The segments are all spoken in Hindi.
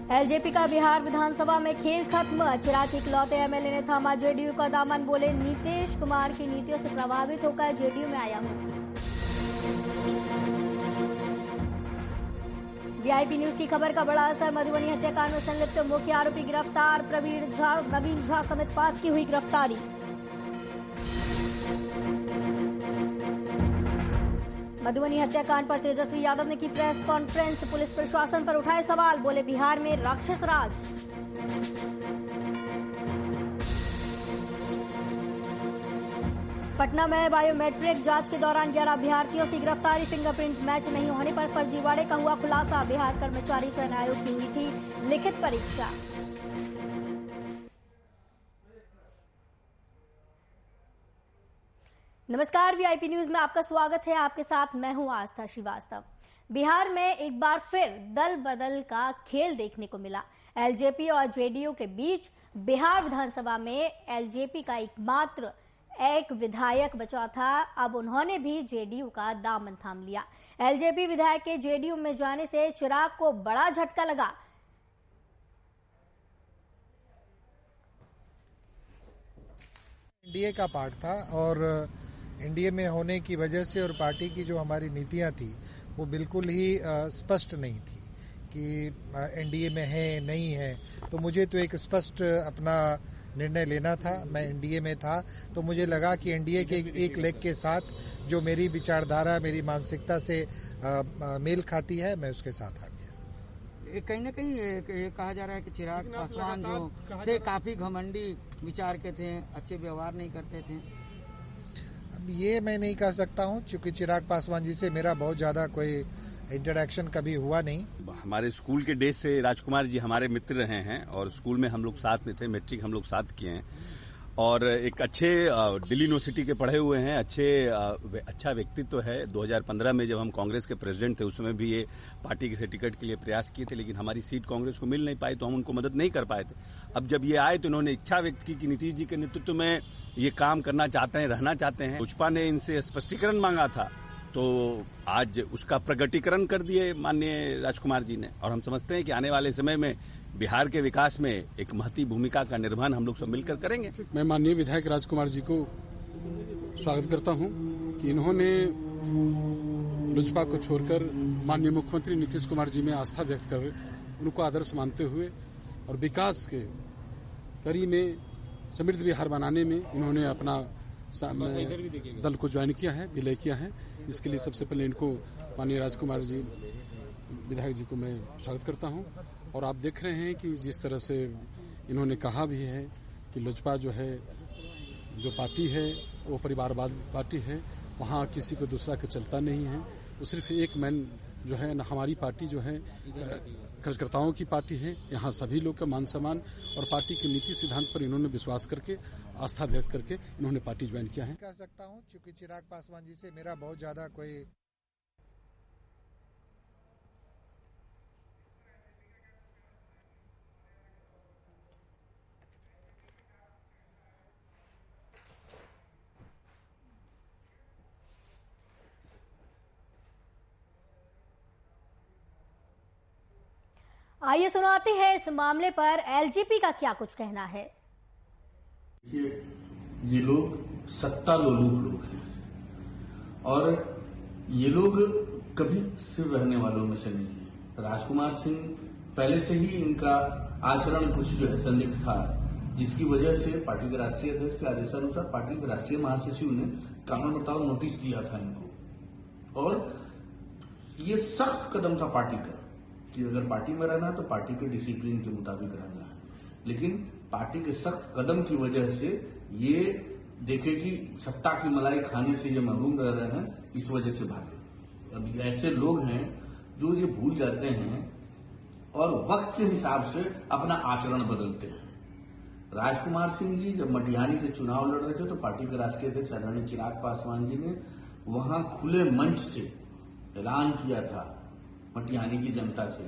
एलजेपी का बिहार विधानसभा में खेल खत्म। चिराग के इकलौते एमएलए ने थामा जेडीयू का दामन। बोले, नीतीश कुमार की नीतियों से प्रभावित होकर जेडीयू में आया हूं। वीआईपी न्यूज की खबर का बड़ा असर। मधुबनी हत्याकांड में संलिप्त मुख्य आरोपी गिरफ्तार। नवीन झा समेत 5 की हुई गिरफ्तारी। मधुबनी हत्याकांड पर तेजस्वी यादव ने की प्रेस कॉन्फ्रेंस। पुलिस प्रशासन पर उठाए सवाल। बोले, बिहार में राक्षस राज। पटना में बायोमेट्रिक जांच के दौरान 11 अभ्यर्थियों की गिरफ्तारी। फिंगरप्रिंट मैच नहीं होने पर फर्जीवाड़े का हुआ खुलासा। बिहार कर्मचारी चयन आयोग की हुई थी लिखित परीक्षा। नमस्कार, वीआईपी न्यूज में आपका स्वागत है। आपके साथ मैं हूं आस्था श्रीवास्तव। बिहार में एक बार फिर दल बदल का खेल देखने को मिला। एलजेपी और जेडीयू के बीच बिहार विधानसभा में एलजेपी का एकमात्र एक विधायक बचा था। अब उन्होंने भी जेडीयू का दामन थाम लिया। एलजेपी विधायक के जेडीयू में जाने से चिराग को बड़ा झटका लगा। एनडीए का पार्ट था और एनडीए में होने की वजह से और पार्टी की जो हमारी नीतियां थी वो बिल्कुल ही स्पष्ट नहीं थी कि एनडीए में है नहीं है। तो मुझे तो एक स्पष्ट अपना निर्णय लेना था। मैं एनडीए में था तो मुझे लगा कि एनडीए के एक लेग के साथ जो मेरी विचारधारा, मेरी मानसिकता से मेल खाती है, मैं उसके साथ आ गया। कहीं न कहीं ये कहा जा रहा है कि चिराग पासवान जो थे काफी घमंडी विचार के थे, अच्छे व्यवहार नहीं करते थे। अब ये मैं नहीं कह सकता हूँ क्योंकि चिराग पासवान जी से मेरा बहुत ज्यादा कोई इंटरेक्शन कभी हुआ नहीं। हमारे स्कूल के डेज से राजकुमार जी हमारे मित्र रहे हैं और स्कूल में हम लोग साथ में थे। मैट्रिक हम लोग साथ किए हैं और एक अच्छे दिल्ली यूनिवर्सिटी के पढ़े हुए हैं। अच्छा व्यक्तित्व है। 2015 में जब हम कांग्रेस के प्रेसिडेंट थे उस समय भी ये पार्टी से टिकट के लिए प्रयास किए थे, लेकिन हमारी सीट कांग्रेस को मिल नहीं पाई तो हम उनको मदद नहीं कर पाए थे। अब जब ये आए तो इन्होंने इच्छा व्यक्त की कि नीतीश जी के नेतृत्व में ये काम करना चाहते हैं, रहना चाहते हैं। भाजपा ने इनसे स्पष्टीकरण मांगा था तो आज उसका प्रगटीकरण कर दिए माननीय राजकुमार जी ने। और हम समझते हैं कि आने वाले समय में बिहार के विकास में एक महती भूमिका का निर्वहन हम लोग सब मिलकर करेंगे। मैं माननीय विधायक राजकुमार जी को स्वागत करता हूं कि इन्होंने लोजपा को छोड़कर माननीय मुख्यमंत्री नीतीश कुमार जी में आस्था व्यक्त कर उनको आदर्श मानते हुए और विकास के कड़ी में समृद्ध बिहार बनाने में इन्होंने अपना दल को ज्वाइन किया है, विलय किया है। इसके लिए सबसे पहले इनको माननीय राजकुमार जी विधायक जी को मैं स्वागत करता हूं। और आप देख रहे हैं कि जिस तरह से इन्होंने कहा भी है कि लोजपा जो है जो पार्टी है वो परिवारवाद पार्टी है, वहाँ किसी को दूसरा के चलता नहीं है। वो सिर्फ एक मैन जो है न, हमारी पार्टी जो है कार्यकर्ताओं की पार्टी है। यहाँ सभी लोग का मान सम्मान और पार्टी के नीति सिद्धांत पर इन्होंने विश्वास करके आस्था व्यक्त करके इन्होंने पार्टी ज्वाइन किया है। कह सकता हूँ क्योंकि चिराग पासवान जी से मेरा बहुत ज्यादा कोई आइए सुनाते हैं इस मामले पर एलजेपी का क्या कुछ कहना है। ये लोग सत्ता लोलुप लोग हैं और ये लोग कभी स्थिर रहने वालों में से नहीं है। राजकुमार सिंह पहले से ही इनका आचरण कुछ जो है संदिग्ध था, जिसकी वजह से पार्टी के राष्ट्रीय अध्यक्ष के आदेशानुसार पार्टी के राष्ट्रीय महासचिव ने कारण बताओ नोटिस दिया था इनको। और ये सख्त कदम था पार्टी का कि अगर पार्टी में रहना तो पार्टी के डिसिप्लिन के मुताबिक रहना है, लेकिन पार्टी के सख्त कदम की वजह से ये देखे कि सत्ता की मलाई खाने से ये महरूम रह रहे हैं, इस वजह से भागे। अब ऐसे लोग हैं जो ये भूल जाते हैं और वक्त के हिसाब से अपना आचरण बदलते हैं। राजकुमार सिंह जी जब मटिहानी से चुनाव लड़ रहे थे तो पार्टी के राष्ट्रीय अध्यक्ष आदरणीय चिराग पासवान जी ने वहां खुले मंच से ऐलान किया था मटिहानी की जनता से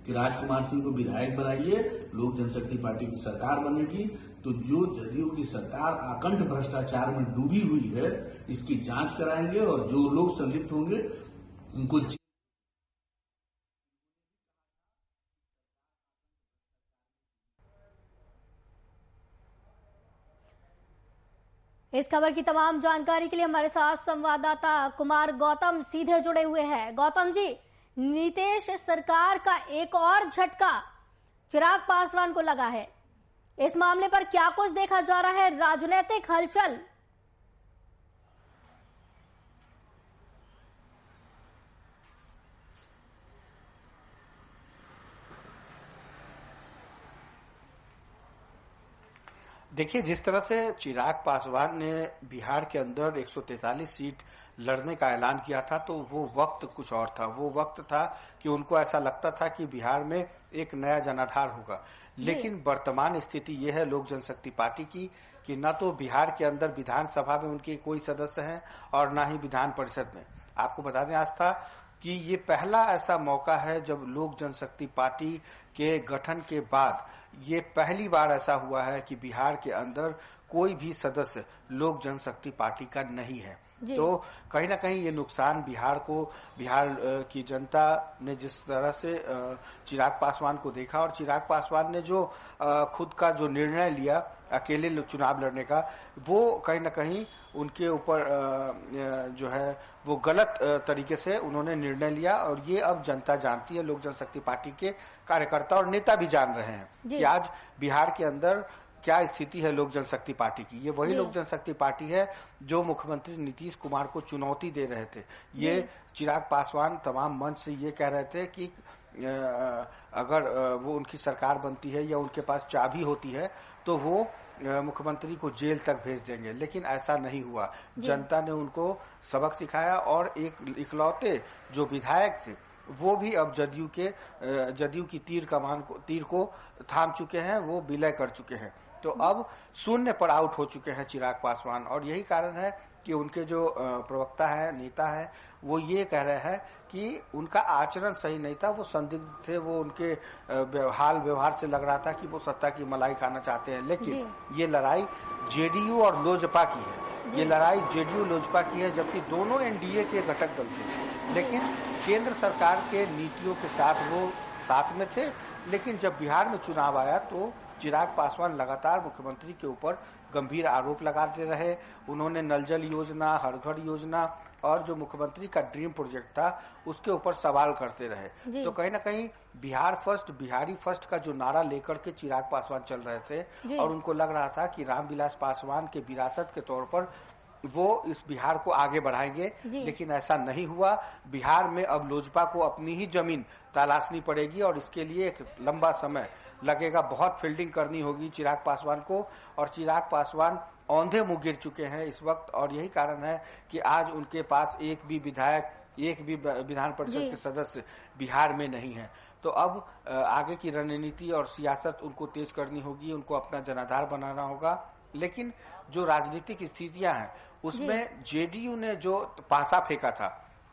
कि राजकुमार सिंह को विधायक बनाइए, लोक जनशक्ति पार्टी की सरकार बनेगी तो जो जदयू की सरकार आकंठ भ्रष्टाचार में डूबी हुई है इसकी जांच कराएंगे और जो लोग संलिप्त होंगे उनको इस खबर की तमाम जानकारी के लिए हमारे साथ संवाददाता कुमार गौतम सीधे जुड़े हुए हैं। गौतम जी, नीतीश सरकार का एक और झटका चिराग पासवान को लगा है। इस मामले पर क्या कुछ देखा जा रहा है, राजनीतिक हलचल? देखिए, जिस तरह से चिराग पासवान ने बिहार के अंदर 143 सीट लड़ने का ऐलान किया था, तो वो वक्त कुछ और था। वो वक्त था कि उनको ऐसा लगता था कि बिहार में एक नया जनाधार होगा। लेकिन वर्तमान स्थिति ये है लोक जनशक्ति पार्टी की कि न तो बिहार के अंदर विधानसभा में उनके कोई सदस्य हैं और न ही विधान परिषद में। आपको बता दें आस्था कि ये पहला ऐसा मौका है जब लोक जनशक्ति पार्टी के गठन के बाद ये पहली बार ऐसा हुआ है कि बिहार के अंदर कोई भी सदस्य लोक जनशक्ति पार्टी का नहीं है। तो कहीं ना कहीं ये नुकसान बिहार की जनता ने जिस तरह से चिराग पासवान को देखा और चिराग पासवान ने जो खुद का जो निर्णय लिया अकेले चुनाव लड़ने का, वो कहीं ना कहीं उनके ऊपर जो है वो गलत तरीके से उन्होंने निर्णय लिया। और ये अब जनता जानती है, लोक जनशक्ति पार्टी के कार्यकर्ता और नेता भी जान रहे हैं कि आज बिहार के अंदर क्या स्थिति है लोक जनशक्ति पार्टी की। ये वही लोक जनशक्ति पार्टी है जो मुख्यमंत्री नीतीश कुमार को चुनौती दे रहे थे। ये चिराग पासवान तमाम मंच से ये कह रहे थे कि अगर वो उनकी सरकार बनती है या उनके पास चाबी होती है तो वो मुख्यमंत्री को जेल तक भेज देंगे। लेकिन ऐसा नहीं हुआ। जनता ने उनको सबक सिखाया और एक इकलौते जो विधायक थे वो भी अब जदयू की तीर को थाम चुके हैं, वो विलय कर चुके हैं। तो अब शून्य पर आउट हो चुके हैं चिराग पासवान। और यही कारण है कि उनके जो प्रवक्ता है, नेता है, वो ये कह रहे हैं कि उनका आचरण सही नहीं था, वो संदिग्ध थे, वो उनके हाल व्यवहार से लग रहा था कि वो सत्ता की मलाई खाना चाहते हैं। लेकिन ये लड़ाई जेडीयू और लोजपा की है। ये लड़ाई जेडीयू लोजपा की है, जबकि दोनों एनडीए के घटक दल थे। लेकिन केंद्र सरकार के नीतियों के साथ वो साथ में थे। लेकिन जब बिहार में चुनाव आया तो चिराग पासवान लगातार मुख्यमंत्री के ऊपर गंभीर आरोप लगाते रहे। उन्होंने नल जल योजना, हर घर योजना और जो मुख्यमंत्री का ड्रीम प्रोजेक्ट था उसके ऊपर सवाल करते रहे। तो कहीं ना कहीं बिहार फर्स्ट, बिहारी फर्स्ट का जो नारा लेकर के चिराग पासवान चल रहे थे और उनको लग रहा था कि रामविलास पासवान के विरासत के तौर पर वो इस बिहार को आगे बढ़ाएंगे। लेकिन ऐसा नहीं हुआ। बिहार में अब लोजपा को अपनी ही जमीन तलाशनी पड़ेगी और इसके लिए एक लंबा समय लगेगा। बहुत फील्डिंग करनी होगी चिराग पासवान को। और चिराग पासवान औंधे मुंह गिर चुके हैं इस वक्त। और यही कारण है कि आज उनके पास एक भी विधायक, एक भी विधान परिषद के सदस्य बिहार में नहीं है। तो अब आगे की रणनीति और सियासत उनको तेज करनी होगी, उनको अपना जनाधार बनाना होगा। लेकिन जो राजनीतिक स्थितियां हैं उसमें जेडीयू ने जो पासा फेंका था,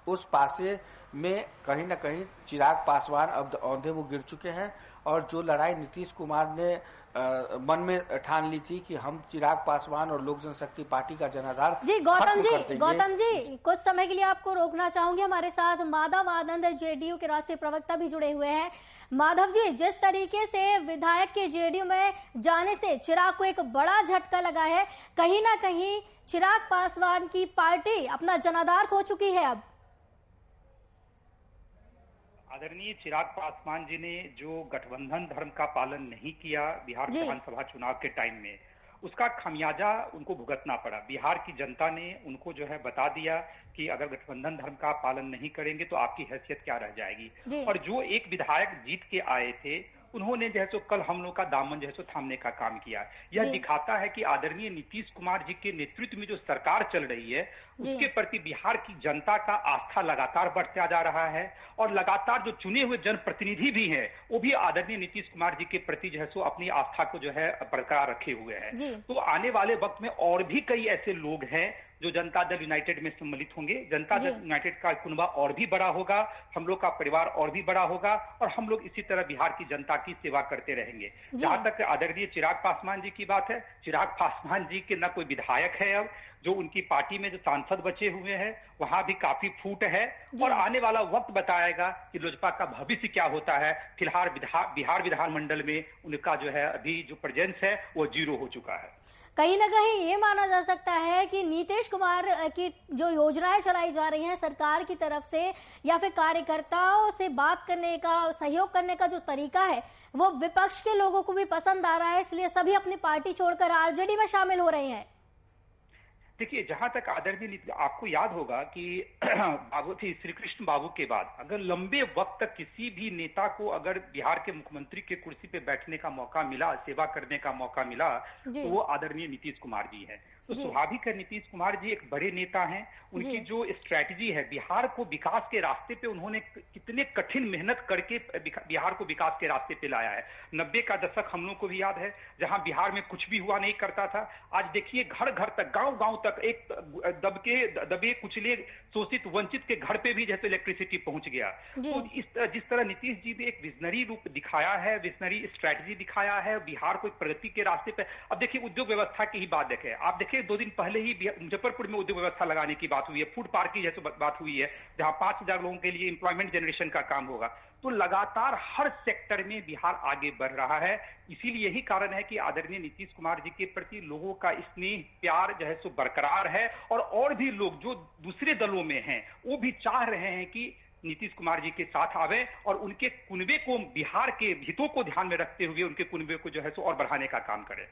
उस पासे में कहीं ना कहीं चिराग पासवान अब औंधे मुंह गिर चुके हैं। और जो लड़ाई नीतीश कुमार ने मन में ठान ली थी कि हम चिराग पासवान और लोक जनशक्ति पार्टी का जनाधार गौतम जी कुछ समय के लिए आपको रोकना चाहूंगी। हमारे साथ माधव आनंद जेडीयू के राष्ट्रीय प्रवक्ता भी जुड़े हुए हैं। माधव जी, जिस तरीके से विधायक के जेडीयू में जाने से चिराग को एक बड़ा झटका लगा है, कहीं ना कहीं चिराग पासवान की पार्टी अपना जनाधार खो चुकी है। अब आदरणीय चिराग पासवान जी ने जो गठबंधन धर्म का पालन नहीं किया बिहार विधानसभा चुनाव के टाइम में, उसका खामियाजा उनको भुगतना पड़ा। बिहार की जनता ने उनको जो है बता दिया कि अगर गठबंधन धर्म का पालन नहीं करेंगे तो आपकी हैसियत क्या रह जाएगी। और जो एक विधायक जीत के आए थे, उन्होंने जैसे कल हम लोग का दामन जैसे थामने का काम किया। यह दिखाता है कि आदरणीय नीतीश कुमार जी के नेतृत्व में जो सरकार चल रही है उसके प्रति बिहार की जनता का आस्था लगातार बढ़ता जा रहा है। और लगातार जो चुने हुए जनप्रतिनिधि भी हैं वो भी आदरणीय नीतीश कुमार जी के प्रति जो है सो अपनी आस्था को जो है बरकरार रखे हुए हैं। तो आने वाले वक्त में और भी कई ऐसे लोग हैं जो जनता दल यूनाइटेड में सम्मिलित होंगे। जनता दल यूनाइटेड का कुनबा और भी बड़ा होगा, हम लोग का परिवार और भी बड़ा होगा और हम लोग इसी तरह बिहार की जनता की सेवा करते रहेंगे। जहां तक आदरणीय चिराग पासवान जी की बात है, चिराग पासवान जी के न कोई विधायक है अब, जो उनकी पार्टी में जो सांसद बचे हुए हैं वहां भी काफी फूट है। और आने वाला वक्त बताएगा कि लोजपा का भविष्य क्या होता है। फिलहाल बिहार विधानमंडल में उनका जो है अभी जो प्रेजेंस है वो 0 हो चुका है। कहीं ना कहीं ये माना जा सकता है कि नीतीश कुमार की जो योजनाएं चलाई जा रही हैं सरकार की तरफ से या फिर कार्यकर्ताओं से बात करने का, सहयोग करने का जो तरीका है वो विपक्ष के लोगों को भी पसंद आ रहा है, इसलिए सभी अपनी पार्टी छोड़कर आरजेडी में शामिल हो रहे हैं। देखिए, जहां तक आदरणीय, आपको याद होगा कि बाबू थी श्री कृष्ण बाबू के बाद अगर लंबे वक्त तक किसी भी नेता को अगर बिहार के मुख्यमंत्री के कुर्सी पे बैठने का मौका मिला, सेवा करने का मौका मिला, तो वो आदरणीय नीतीश कुमार जी हैं। तो स्वाभाविक है, नीतीश कुमार जी एक बड़े नेता हैं। उनकी जो स्ट्रैटेजी है, बिहार को विकास के रास्ते पे उन्होंने कितने कठिन मेहनत करके बिहार को विकास के रास्ते पे लाया है। 90 का दशक हम लोग को भी याद है, जहां बिहार में कुछ भी हुआ नहीं करता था। आज देखिए घर घर तक, गांव गांव तक एक दबे कुचले शोषित वंचित के घर पे भी जैसे इलेक्ट्रिसिटी पहुंच गया। तो जिस तरह नीतीश जी ने एक विजनरी रूप दिखाया है, विजनरी स्ट्रैटेजी दिखाया है बिहार को एक प्रगति के रास्ते पे। अब देखिए उद्योग व्यवस्था की ही बात देखें, आप देखिए 2 दिन पहले ही मुजफ्फरपुर में उद्योग व्यवस्था लगाने की बात हुई है, फूड पार्क की जैसे बात हुई है, जहां 5000 लोगों के लिए एम्प्लॉयमेंट जनरेशन का काम होगा। तो लगातार हर सेक्टर में बिहार आगे बढ़ रहा है। इसीलिए यही कारण है कि आदरणीय नीतीश कुमार जी के प्रति लोगों का स्नेह प्यार जो है सो बरकरार है, और भी लोग जो दूसरे दलों में हैं वो भी चाह रहे हैं कि नीतीश कुमार जी के साथ आवे और उनके कुनबे को, बिहार के हितों को ध्यान में रखते हुए उनके कुनबे को जो है सो और बढ़ाने का काम करें।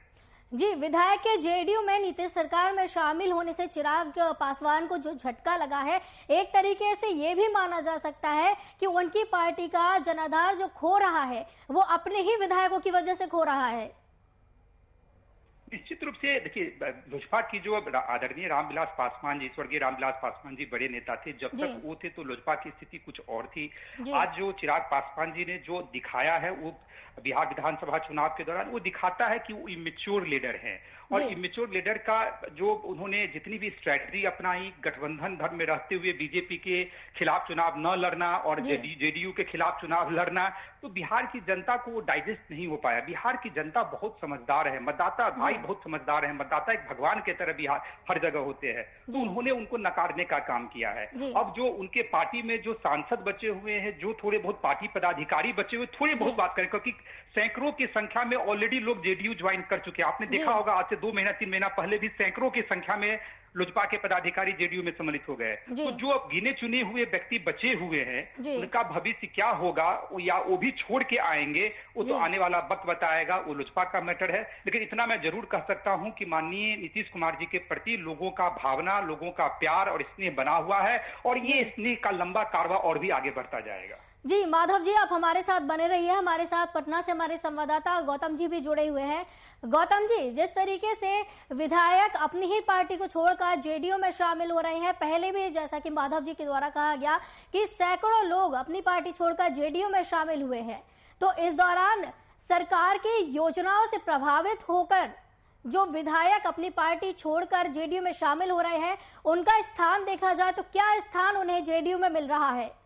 जी, विधायक के जेडीयू में नीतीश सरकार में शामिल होने से चिराग पासवान को जो झटका लगा है, एक तरीके से ये भी माना जा सकता है कि उनकी पार्टी का जनाधार जो खो रहा है वो अपने ही विधायकों की वजह से खो रहा है। निश्चित रूप से देखिए, लोजपा की जो आदरणीय रामविलास पासवान जी, स्वर्गीय रामविलास पासवान जी बड़े नेता थे। जब तक वो थे तो लोजपा की स्थिति कुछ और थी। आज जो चिराग पासवान जी ने जो दिखाया है वो बिहार विधानसभा चुनाव के दौरान वो दिखाता है कि वो इमेच्योर लीडर हैं। और इमेच्योर लीडर का जो उन्होंने जितनी भी स्ट्रैटेजी अपनाई, गठबंधन धर्म में रहते हुए बीजेपी के खिलाफ चुनाव न लड़ना और जेडीयू के खिलाफ चुनाव लड़ना, तो बिहार की जनता को वो डाइजेस्ट नहीं हो पाया। बिहार की जनता बहुत समझदार है, मतदाता भाई बहुत समझदार है, मतदाता एक भगवान की तरह बिहार हर जगह होते हैं। तो उन्होंने उनको नकारने का काम किया है। अब जो उनके पार्टी में जो सांसद बचे हुए हैं, जो थोड़े बहुत पार्टी पदाधिकारी बचे हुए, थोड़ी बहुत बात करें, क्योंकि सैकड़ों की संख्या में ऑलरेडी लोग जेडीयू ज्वाइन कर चुके हैं। आपने देखा होगा आज से 2 महीना 3 महीना पहले भी सैकड़ों की संख्या में लोजपा के पदाधिकारी जेडीयू में सम्मिलित हो गए। तो जो अब गिने चुने हुए व्यक्ति बचे हुए हैं, उनका भविष्य क्या होगा या वो भी छोड़ के आएंगे, वो तो आने वाला वक्त बताएगा। वो लोजपा का मैटर है। लेकिन इतना मैं जरूर कह सकता हूं कि माननीय नीतीश कुमार जी के प्रति लोगों का भावना, लोगों का प्यार और स्नेह बना हुआ है, और ये स्नेह का लंबा कारवा और भी आगे बढ़ता जाएगा। जी माधव जी, आप हमारे साथ बने रहिए। हमारे साथ पटना से हमारे संवाददाता गौतम जी भी जुड़े हुए हैं। गौतम जी, जिस तरीके से विधायक अपनी ही पार्टी को छोड़कर जेडीयू में शामिल हो रहे हैं, पहले भी जैसा कि माधव जी के द्वारा कहा गया कि सैकड़ों लोग अपनी पार्टी छोड़कर जेडीयू में शामिल हुए हैं, तो इस दौरान सरकार की योजनाओं से प्रभावित होकर जो विधायक अपनी पार्टी छोड़कर जेडीयू में शामिल हो रहे हैं, उनका स्थान देखा जाए तो क्या स्थान उन्हें जेडीयू में मिल रहा है?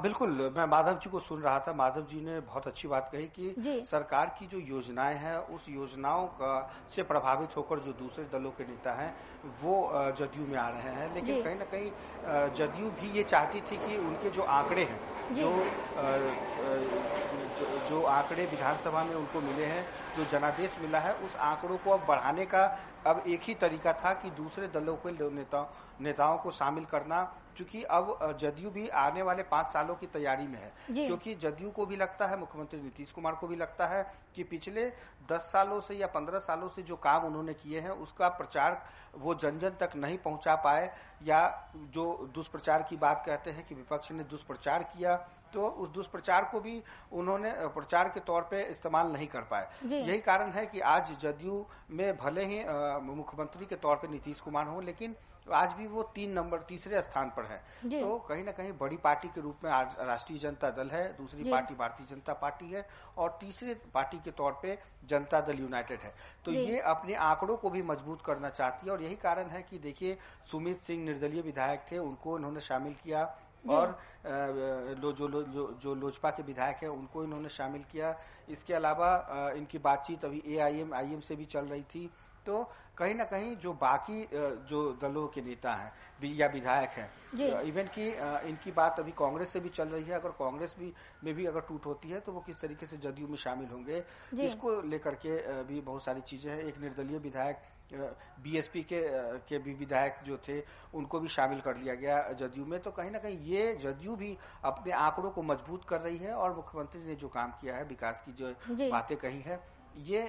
बिल्कुल, मैं माधव जी को सुन रहा था। माधव जी ने बहुत अच्छी बात कही कि सरकार की जो योजनाएं हैं, उस योजनाओं से प्रभावित होकर जो दूसरे दलों के नेता हैं वो जदयू में आ रहे हैं। लेकिन कहीं ना कहीं जदयू भी ये चाहती थी कि उनके जो आंकड़े हैं, जो आंकड़े विधानसभा में उनको मिले हैं, जो जनादेश मिला है, उस आंकड़ों को अब बढ़ाने का अब एक ही तरीका था कि दूसरे दलों के नेताओं को शामिल करना। क्योंकि अब जदयू भी आने वाले 5 सालों की तैयारी में है, क्योंकि जदयू को भी लगता है, मुख्यमंत्री नीतीश कुमार को भी लगता है कि पिछले 10 सालों से या 15 सालों से जो काम उन्होंने किए हैं उसका प्रचार वो जन जन तक नहीं पहुंचा पाए, या जो दुष्प्रचार की बात कहते हैं कि विपक्ष ने दुष्प्रचार किया, तो उस दुष्प्रचार को भी उन्होंने प्रचार के तौर पे इस्तेमाल नहीं कर पाए। यही कारण है कि आज जदयू में भले ही मुख्यमंत्री के तौर पे नीतीश कुमार हो, लेकिन आज भी वो 3 स्थान पर है। तो कहीं ना कहीं बड़ी पार्टी के रूप में आज राष्ट्रीय जनता दल है, दूसरी पार्टी भारतीय जनता पार्टी है, और तीसरे पार्टी के तौर पे जनता दल यूनाइटेड है। तो ये अपने आंकड़ों को भी मजबूत करना चाहती है, और यही कारण है कि देखिए सुमित सिंह निर्दलीय विधायक थे, उनको इन्होंने शामिल किया, और जो लोजपा के विधायक हैं उनको इन्होंने शामिल किया। इसके अलावा इनकी बातचीत अभी AIM से भी चल रही थी, तो कहीं ना कहीं जो बाकी जो दलों के नेता हैं या विधायक हैं, इवन की इनकी बात अभी कांग्रेस से भी चल रही है, अगर कांग्रेस में भी अगर टूट होती है तो वो किस तरीके से जदयू में शामिल होंगे, इसको लेकर के भी बहुत सारी चीजें हैं। एक निर्दलीय विधायक बीएसपी के भी विधायक जो थे उनको भी शामिल कर लिया गया जदयू में। तो कहीं ना कहीं ये जदयू भी अपने आंकड़ों को मजबूत कर रही है और मुख्यमंत्री ने जो काम किया है, विकास की जो बातें कही है, ये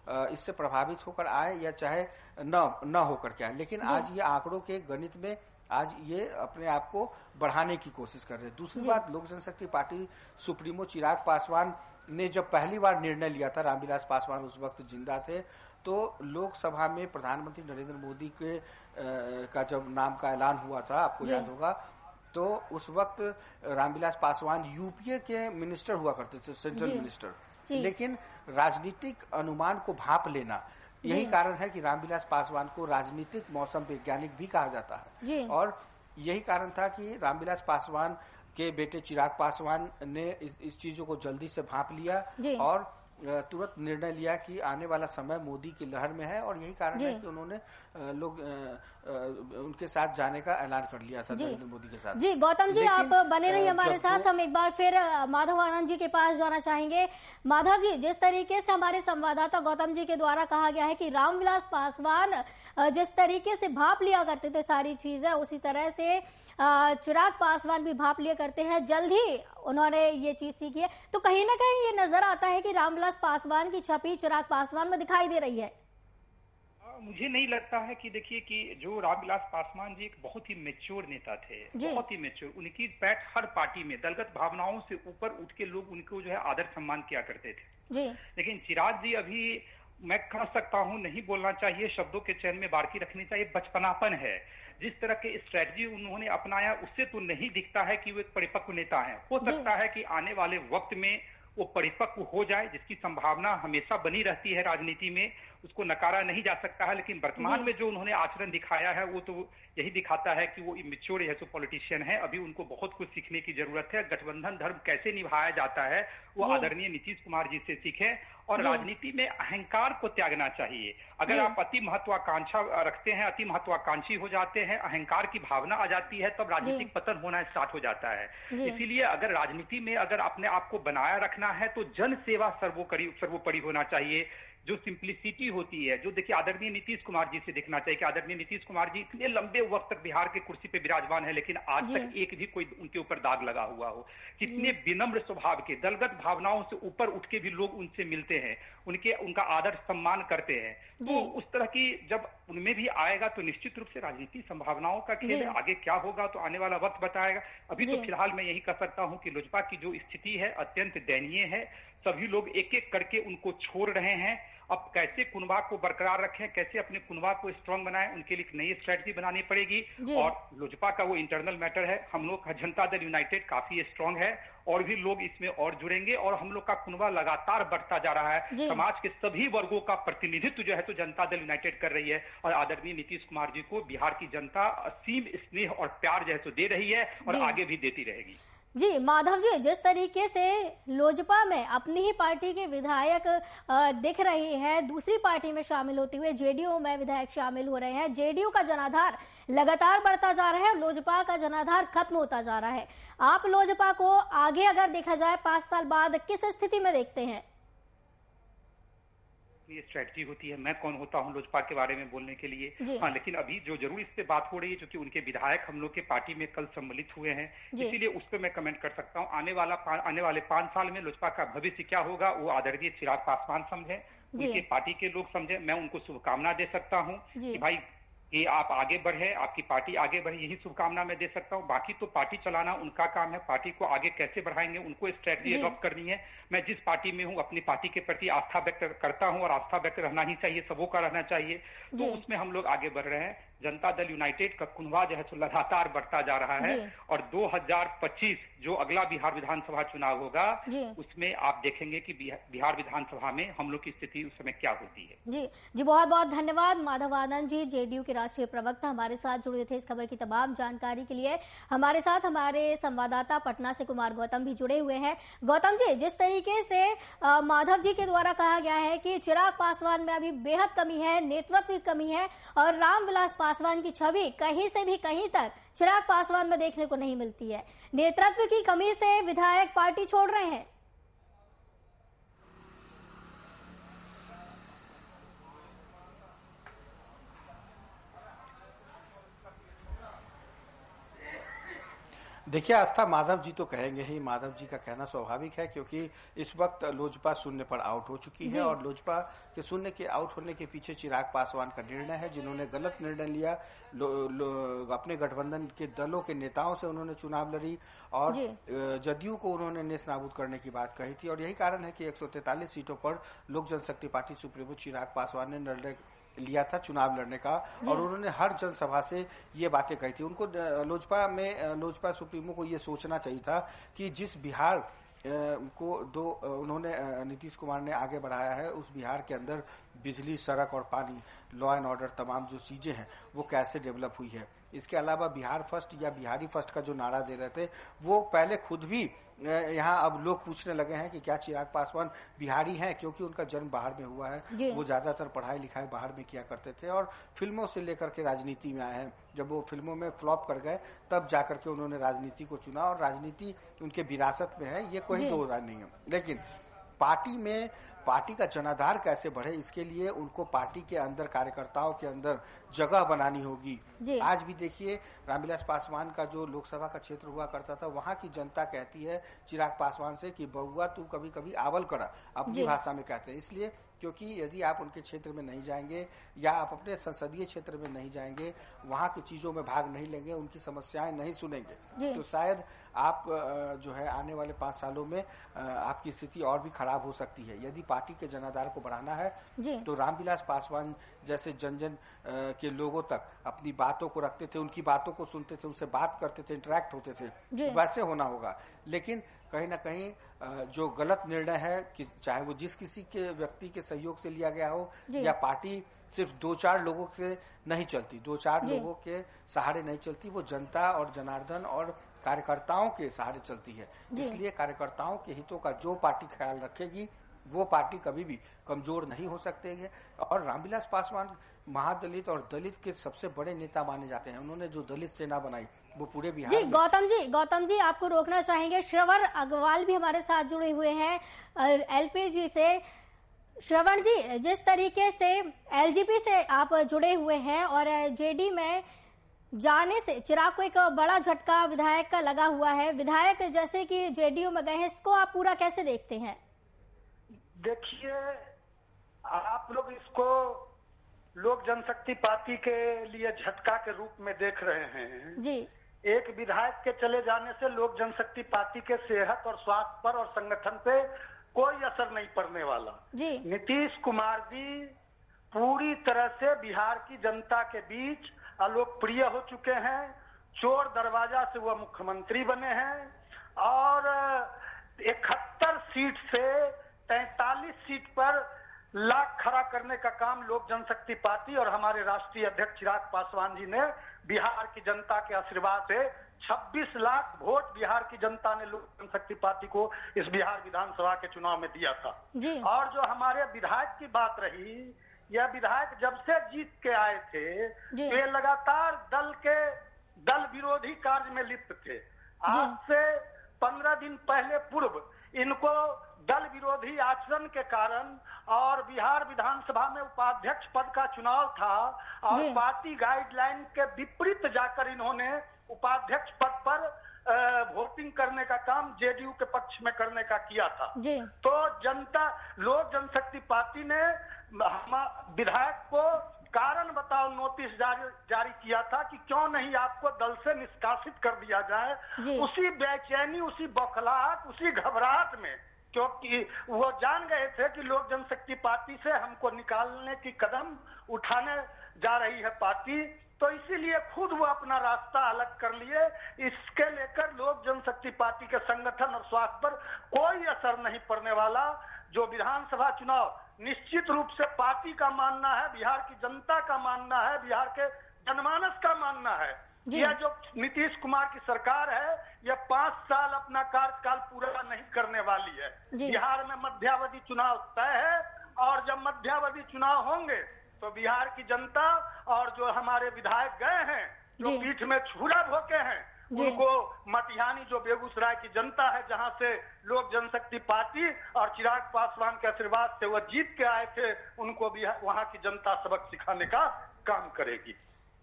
इससे प्रभावित होकर आए या चाहे न होकर के आए, लेकिन आज ये आंकड़ों के गणित में आज ये अपने आप को बढ़ाने की कोशिश कर रहे हैं। दूसरी बात, लोक जनशक्ति पार्टी सुप्रीमो चिराग पासवान ने जब पहली बार निर्णय लिया था, रामविलास पासवान उस वक्त जिंदा थे, तो लोकसभा में प्रधानमंत्री नरेंद्र मोदी के का जब नाम का ऐलान हुआ था, आपको याद होगा, तो उस वक्त रामविलास पासवान यूपीए के मिनिस्टर हुआ करते थे, सेंट्रल मिनिस्टर, लेकिन राजनीतिक अनुमान को भांप लेना, यही कारण है कि रामविलास पासवान को राजनीतिक मौसम वैज्ञानिक भी कहा जाता है। और यही कारण था कि रामविलास पासवान के बेटे चिराग पासवान ने इस चीजों को जल्दी से भांप लिया और तुरंत निर्णय लिया कि आने वाला समय मोदी की लहर में है, और यही कारण है कि उन्होंने लोग उनके साथ जाने का ऐलान कर लिया था, नरेंद्र मोदी के साथ। जी गौतम जी, आप बने रहिए हमारे साथ। हम एक बार फिर माधव आनंद जी के पास जाना चाहेंगे। माधव जी, जिस तरीके से हमारे संवाददाता गौतम जी के द्वारा कहा गया है कि रामविलास पासवान जिस तरीके से भांप लिया करते थे सारी चीजें, उसी तरह से चिराग पासवान भी भांप लिया करते हैं, जल्द ही उन्होंने ये चीज सीखी है। तो कहीं ना कहीं ये नजर आता है कि रामविलास पासवान की छवि चिराग पासवान में दिखाई दे रही है। मुझे नहीं लगता है कि देखिए कि जो रामविलास पासवान जी एक बहुत ही मैच्योर नेता थे, बहुत ही मैच्योर। उनकी बैठ हर पार्टी में दलगत भावनाओं से ऊपर उठ के लोग उनको जो है आदर सम्मान किया करते थे। लेकिन चिराग जी, अभी मैं कह सकता हूं, नहीं बोलना चाहिए, शब्दों के चयन में बारीकी रखनी चाहिए, बचपनापन है। जिस तरह के स्ट्रेटजी उन्होंने अपनाया उससे तो नहीं दिखता है कि वो एक परिपक्व नेता है। हो सकता है कि आने वाले वक्त में वो परिपक्व हो जाए, जिसकी संभावना हमेशा बनी रहती है राजनीति में, उसको नकारा नहीं जा सकता है। लेकिन वर्तमान में जो उन्होंने आचरण दिखाया है वो तो यही दिखाता है कि वो इमेच्योर है, जो पॉलिटिशियन है। अभी उनको बहुत कुछ सीखने की जरूरत है। गठबंधन धर्म कैसे निभाया जाता है वो आदरणीय नीतीश कुमार जी से सीखें, और राजनीति में अहंकार को त्यागना चाहिए। अगर आप अति महत्वाकांक्षा रखते हैं, अति महत्वाकांक्षी हो जाते हैं, अहंकार की भावना आ जाती है, तब राजनीतिक पतन होना स्टार्ट हो जाता है। इसीलिए अगर राजनीति में अगर अपने आप को बनाया रखना है तो जन सेवा सर्वोपरि होना चाहिए। जो सिंप्लिसिटी होती है, जो देखिए आदरणीय नीतीश कुमार जी से देखना चाहिए कि आदरणीय नीतीश कुमार जी इतने लंबे वक्त तक बिहार के कुर्सी पे विराजमान है, लेकिन आज तक एक भी कोई उनके ऊपर दाग लगा हुआ हो। कितने विनम्र स्वभाव के, दलगत भावनाओं से ऊपर उठ के भी लोग उनसे मिलते हैं, उनका आदर सम्मान करते हैं। तो उस तरह की जब उनमें भी आएगा तो निश्चित रूप से राजनीति संभावनाओं का खेल है। आगे क्या होगा तो आने वाला वक्त बताएगा। अभी तो फिलहाल मैं यही कह सकता हूं कि लोजपा की जो स्थिति है अत्यंत दयनीय है। सभी लोग एक एक करके उनको छोड़ रहे हैं। अब कैसे कुनबा को बरकरार रखें, कैसे अपने कुनबा को स्ट्रांग बनाएं, उनके लिए नई स्ट्रेटजी बनानी पड़ेगी। और लोजपा का वो इंटरनल मैटर है। हम लोग का जनता दल यूनाइटेड काफी स्ट्रांग है, और भी लोग इसमें और जुड़ेंगे, और हम लोग का कुनबा लगातार बढ़ता जा रहा है। समाज के सभी वर्गों का प्रतिनिधित्व जो है तो जनता दल यूनाइटेड कर रही है, और आदरणीय नीतीश कुमार जी को बिहार की जनता असीम स्नेह और प्यार जो है तो दे रही है, और आगे भी देती रहेगी। जी माधव जी, जिस तरीके से लोजपा में अपनी ही पार्टी के विधायक दिख रहे हैं, दूसरी पार्टी में शामिल होते हुए जेडीयू में विधायक शामिल हो रहे हैं, जेडीयू का जनाधार लगातार बढ़ता जा रहा है और लोजपा का जनाधार खत्म होता जा रहा है। आप लोजपा को आगे अगर देखा जाए 5 साल बाद किस स्थिति में देखते हैं? ये स्ट्रेटजी होती है, मैं कौन होता हूं लोजपा के बारे में बोलने के लिए। हाँ, लेकिन अभी जो जरूर इस पे बात हो रही है, क्योंकि उनके विधायक हम लोग के पार्टी में कल सम्मिलित हुए हैं, इसीलिए उस पर मैं कमेंट कर सकता हूं। आने वाले 5 साल में लोजपा का भविष्य क्या होगा वो आदरणीय चिराग पासवान समझे, उनके पार्टी के लोग समझे। मैं उनको शुभकामना दे सकता हूँ कि भाई कि आप आगे बढ़े, आपकी पार्टी आगे बढ़े, यही शुभकामना मैं दे सकता हूं। बाकी तो पार्टी चलाना उनका काम है, पार्टी को आगे कैसे बढ़ाएंगे उनको स्ट्रेटजी अडॉप्ट करनी है। मैं जिस पार्टी में हूं अपनी पार्टी के प्रति आस्था व्यक्त करता हूं, और आस्था व्यक्त रहना ही चाहिए, सबों का रहना चाहिए। तो उसमें हम लोग आगे बढ़ रहे हैं। जनता दल यूनाइटेड का कुनवा जो है सो लगातार बढ़ता जा रहा है और 2025 जो अगला बिहार विधानसभा चुनाव होगा उसमें आप देखेंगे कि बिहार विधानसभा में हम लोग की स्थिति उस समय क्या होती है। जी बहुत बहुत धन्यवाद माधव आनंद जी, जेडीयू के राष्ट्रीय प्रवक्ता हमारे साथ जुड़े थे इस खबर की तमाम जानकारी के लिए। हमारे साथ हमारे संवाददाता पटना से कुमार गौतम भी जुड़े हुए हैं। गौतम जी, जिस तरीके से माधव जी के द्वारा कहा गया है कि चिराग पासवान में अभी बेहद कमी है, नेतृत्व की कमी है और रामविलास पासवान की छवि कहीं से भी कहीं तक चिराग पासवान में देखने को नहीं मिलती है, नेतृत्व की कमी से विधायक पार्टी छोड़ रहे हैं। देखिए आस्था, माधव जी तो कहेंगे ही, माधव जी का कहना स्वाभाविक है क्योंकि इस वक्त लोजपा शून्य पर आउट हो चुकी है और लोजपा के शून्य के आउट होने के पीछे चिराग पासवान का निर्णय है, जिन्होंने गलत निर्णय लिया। अपने गठबंधन के दलों के नेताओं से उन्होंने चुनाव लड़ी और जदयू को उन्होंने नेस्त नाबूद करने की बात कही थी और यही कारण है कि 143 सीटों पर लोक जनशक्ति पार्टी सुप्रीमो चिराग पासवान ने निर्णय लिया था चुनाव लड़ने का और उन्होंने हर जनसभा से ये बातें कही थी। उनको लोजपा सुप्रीमो को ये सोचना चाहिए था कि जिस बिहार को उन्होंने नीतीश कुमार ने आगे बढ़ाया है, उस बिहार के अंदर बिजली, सड़क और पानी, लॉ एंड ऑर्डर, तमाम जो चीजें हैं वो कैसे डेवलप हुई है। इसके अलावा बिहार फर्स्ट या बिहारी फर्स्ट का जो नारा दे रहे थे वो पहले खुद भी यहाँ अब लोग पूछने लगे हैं कि क्या चिराग पासवान बिहारी हैं, क्योंकि उनका जन्म बाहर में हुआ है। वो ज्यादातर पढ़ाई लिखाई बाहर में किया करते थे और फिल्मों से लेकर के राजनीति में आए हैं। जब वो फिल्मों में फ्लॉप कर गए तब जाकर के उन्होंने राजनीति को चुना और राजनीति उनके विरासत में है, ये कोई दो राय नहीं है। लेकिन पार्टी का जनाधार कैसे बढ़े, इसके लिए उनको पार्टी के अंदर, कार्यकर्ताओं के अंदर जगह बनानी होगी। आज भी देखिए रामविलास पासवान का जो लोकसभा का क्षेत्र हुआ करता था, वहां की जनता कहती है चिराग पासवान से कि बउआ तू कभी कभी आवल करा, अपनी भाषा में कहते हैं। इसलिए क्योंकि यदि आप उनके क्षेत्र में नहीं जाएंगे या आप अपने संसदीय क्षेत्र में नहीं जाएंगे, वहां की चीजों में भाग नहीं लेंगे, उनकी समस्याएं नहीं सुनेंगे, तो शायद आप जो है आने वाले 5 सालों में आपकी स्थिति और भी खराब हो सकती है। यदि पार्टी के जनाधार को बढ़ाना है तो रामविलास पासवान जैसे जन जन के लोगों तक अपनी बातों को रखते थे, उनकी बातों को सुनते थे, उनसे बात करते थे, इंटरेक्ट होते थे, वैसे होना होगा। लेकिन कहीं ना कहीं जो गलत निर्णय है कि चाहे वो जिस किसी के व्यक्ति के सहयोग से लिया गया हो या पार्टी सिर्फ 2-4 लोगों से नहीं चलती, 2-4 लोगों के सहारे नहीं चलती, वो जनता और जनार्दन और कार्यकर्ताओं के सहारे चलती है। इसलिए कार्यकर्ताओं के हितों का जो पार्टी ख्याल रखेगी वो पार्टी कभी भी कमजोर नहीं हो सकते हैं। और रामविलास पासवान महादलित और दलित के सबसे बड़े नेता माने जाते हैं। उन्होंने जो दलित सेना बनाई वो पूरे बिहार में। गौतम जी आपको रोकना चाहेंगे, श्रवण अग्रवाल भी हमारे साथ जुड़े हुए हैं एलपीजी से। श्रवण जी, जिस तरीके से एलजेपी से आप जुड़े हुए हैं और जेडी में जाने से चिराग को एक बड़ा झटका विधायक का लगा हुआ है, विधायक जैसे कि जेडीयू में गए हैं, इसको आप पूरा कैसे देखते हैं? देखिए, आप लोग इसको लोक जनशक्ति पार्टी के लिए झटका के रूप में देख रहे हैं जी। एक विधायक के चले जाने से लोक जनशक्ति पार्टी के सेहत और स्वास्थ्य पर और संगठन पे कोई असर नहीं पड़ने वाला जी। नीतीश कुमार जी पूरी तरह से बिहार की जनता के बीच अलोकप्रिय हो चुके हैं। चोर दरवाजा से वह मुख्यमंत्री बने हैं और 71 सीट से 43 सीट पर लाख खड़ा करने का काम लोक जनशक्ति पार्टी और हमारे राष्ट्रीय अध्यक्ष चिराग पासवान जी ने बिहार की जनता के आशीर्वाद से 26 लाख वोट बिहार की जनता ने लोक जनशक्ति पार्टी को इस बिहार विधानसभा के चुनाव में दिया था जी। और जो हमारे विधायक की बात रही, यह विधायक जब से जीत के आए थे तो ये लगातार दल विरोधी कार्य में लिप्त थे। आज से 15 दिन पहले पूर्व इनको दल विरोधी आचरण के कारण और बिहार विधानसभा में उपाध्यक्ष पद का चुनाव था और पार्टी गाइडलाइन के विपरीत जाकर इन्होंने उपाध्यक्ष पद पर वोटिंग करने का काम जेडीयू के पक्ष में करने का किया था। तो जनता लोक जनशक्ति पार्टी ने विधायक को कारण बताओ नोटिस जारी किया था कि क्यों नहीं आपको दल से निष्कासित कर दिया जाए। उसी बेचैनी, उसी बौखलाहट, उसी घबराहट में, क्योंकि वो जान गए थे कि लोक जनशक्ति पार्टी से हमको निकालने की कदम उठाने जा रही है पार्टी, तो इसीलिए खुद वो अपना रास्ता अलग कर लिए। इसके लेकर लोक जनशक्ति पार्टी के संगठन और स्वास्थ्य पर कोई असर नहीं पड़ने वाला। जो विधानसभा चुनाव निश्चित रूप से पार्टी का मानना है, बिहार की जनता का मानना है, बिहार के जनमानस का मानना है, यह जो नीतीश कुमार की सरकार है यह 5 साल अपना कार्यकाल पूरा नहीं करने वाली है। बिहार में मध्यावधि चुनाव तय है और जब मध्यावधि चुनाव होंगे तो बिहार की जनता और जो हमारे विधायक गए हैं, जो पीठ में छुरा भोके हैं, उनको मटिहानी जो बेगूसराय की जनता है, जहां से लोक जनशक्ति पार्टी और चिराग पासवान के आशीर्वाद से वो जीत के आए थे, उनको भी वहां की जनता सबक सिखाने का काम करेगी।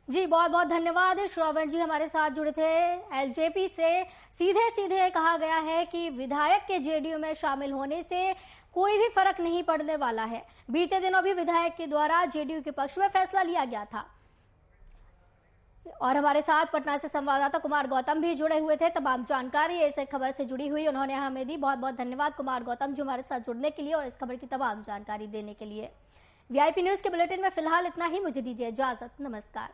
जी बहुत बहुत धन्यवाद। श्रवण जी हमारे साथ जुड़े थे। एलजेपी से सीधे सीधे कहा गया है कि विधायक के जेडीयू में शामिल होने से कोई भी फर्क नहीं पड़ने वाला है। बीते दिनों भी विधायक के द्वारा जेडीयू के पक्ष में फैसला लिया गया था। और हमारे साथ पटना से संवाददाता कुमार गौतम भी जुड़े हुए थे। तमाम जानकारी इस खबर से जुड़ी हुई उन्होंने हमें दी। बहुत बहुत धन्यवाद कुमार गौतम जी हमारे साथ जुड़ने के लिए और इस खबर की तमाम जानकारी देने के लिए। वीआईपी न्यूज के बुलेटिन में फिलहाल इतना ही। मुझे दीजिए इजाजत। नमस्कार।